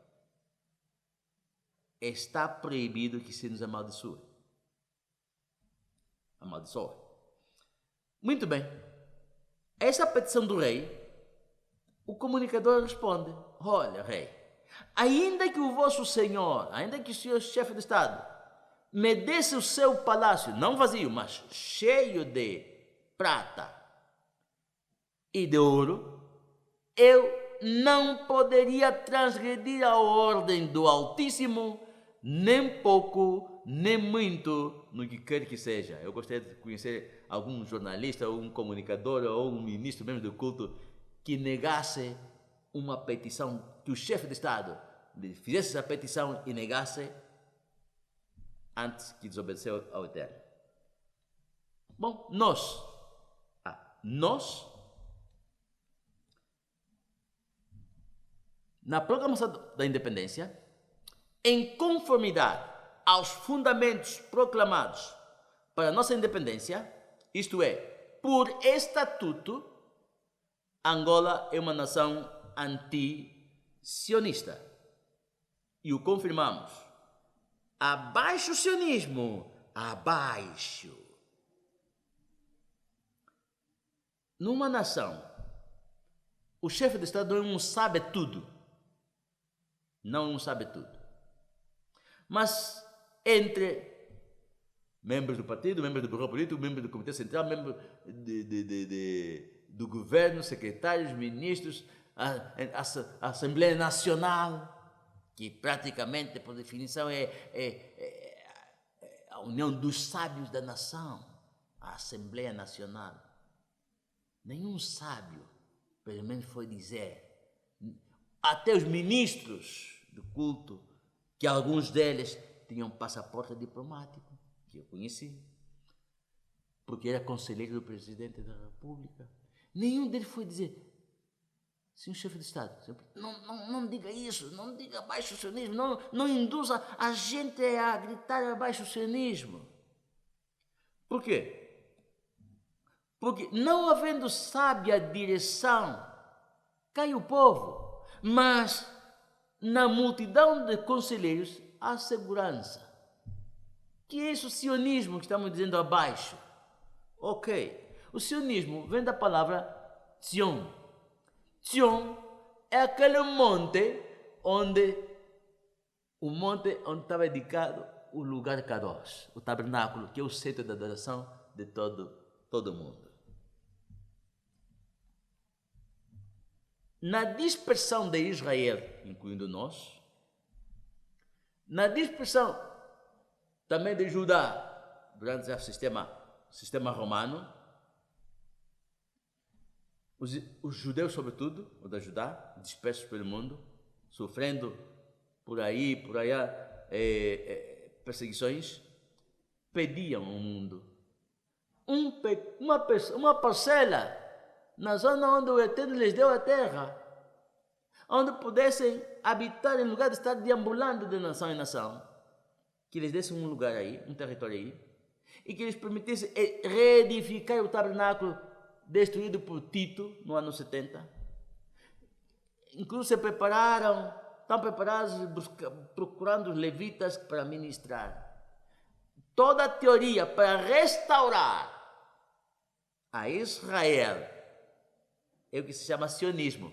Está proibido que se nos amaldiçoe. Amaldiçoe. Muito bem. Essa petição do rei, o comunicador responde: olha, rei, ainda que o vosso senhor, ainda que o senhor chefe de Estado, me desse o seu palácio, não vazio, mas cheio de prata e de ouro, eu não poderia transgredir a ordem do Altíssimo, nem pouco, nem muito, no que quer que seja. Eu gostaria de conhecer algum jornalista, ou um comunicador, ou um ministro mesmo do culto, que negasse uma petição, que o chefe de Estado fizesse essa petição e negasse antes que desobedeceu ao Eterno. Bom, nós, na proclamação da independência, em conformidade aos fundamentos proclamados para a nossa independência, isto é, por estatuto, Angola é uma nação anti-sionista. E o confirmamos. Abaixo o sionismo, abaixo. Numa nação, o chefe de Estado não sabe tudo. Não sabe tudo. Mas entre membros do partido, membros do Bureau Político, membros do Comitê Central, membros do governo, secretários, ministros, a Assembleia Nacional, que praticamente, por definição, é a união dos sábios da nação, a Assembleia Nacional. Nenhum sábio, pelo menos, foi dizer, até os ministros do culto, que alguns deles tinham passaporte diplomático, que eu conheci, porque era conselheiro do presidente da República. Nenhum deles foi dizer: senhor chefe de Estado, não diga isso, não diga abaixo o sionismo, não induza a gente a gritar abaixo o sionismo. Por quê? Porque não havendo sábia direção, cai o povo, mas na multidão de conselheiros há segurança. Que é isso, o sionismo que estamos dizendo abaixo? Ok, o sionismo vem da palavra Zion. Zion é aquele monte onde estava dedicado o lugar Kadosh, o tabernáculo, que é o centro da adoração de todo mundo. Na dispersão de Israel, incluindo nós, na dispersão também de Judá, durante o sistema romano, os judeus, sobretudo, o da Judá, dispersos pelo mundo, sofrendo por allá, perseguições, pediam ao mundo uma parcela na zona onde o Eterno lhes deu a terra, onde pudessem habitar em lugar de estar deambulando de nação em nação, que lhes desse um lugar aí, um território aí, e que lhes permitisse reedificar o tabernáculo destruído por Tito no ano 70. Inclusive estão preparados, procurando os levitas para ministrar. Toda a teoria para restaurar a Israel é o que se chama sionismo.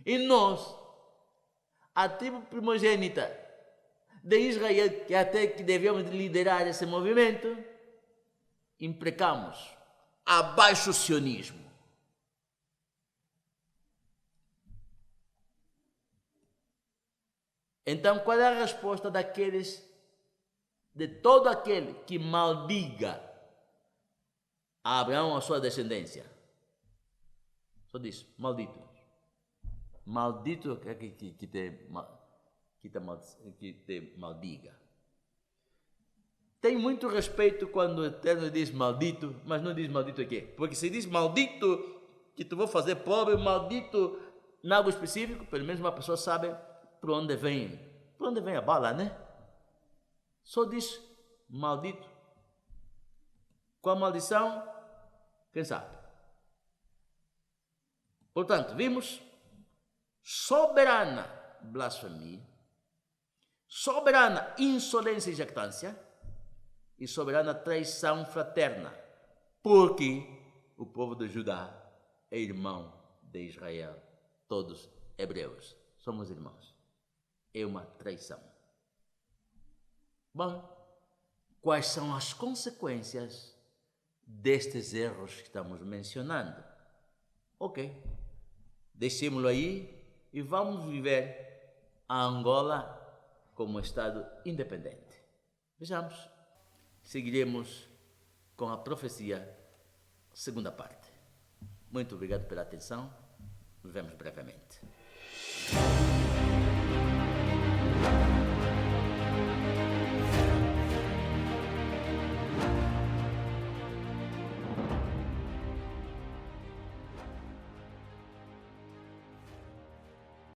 E nós, a tribo primogênita de Israel, que até que devemos liderar esse movimento, imprecamos abaixo o sionismo. Então, qual é a resposta de todo aquele que maldiga a Abraão ou a sua descendência? Só diz, maldito. Maldito que te maldiga. Tem muito respeito quando o Eterno diz maldito, mas não diz maldito aqui. Porque se diz maldito, que tu vou fazer pobre, maldito, em algo específico, pelo menos uma pessoa sabe por onde vem a bala, né? Só diz maldito. Com a maldição, quem sabe? Portanto, vimos soberana blasfemia, soberana insolência e jactância e soberana traição fraterna, porque o povo de Judá é irmão de Israel, todos hebreus, somos irmãos. É uma traição. Bom, quais são as consequências destes erros que estamos mencionando? Ok, deixemos-lo aí e vamos viver a Angola como um Estado independente. Vejamos, seguiremos com a profecia, segunda parte. Muito obrigado pela atenção, nos vemos brevemente.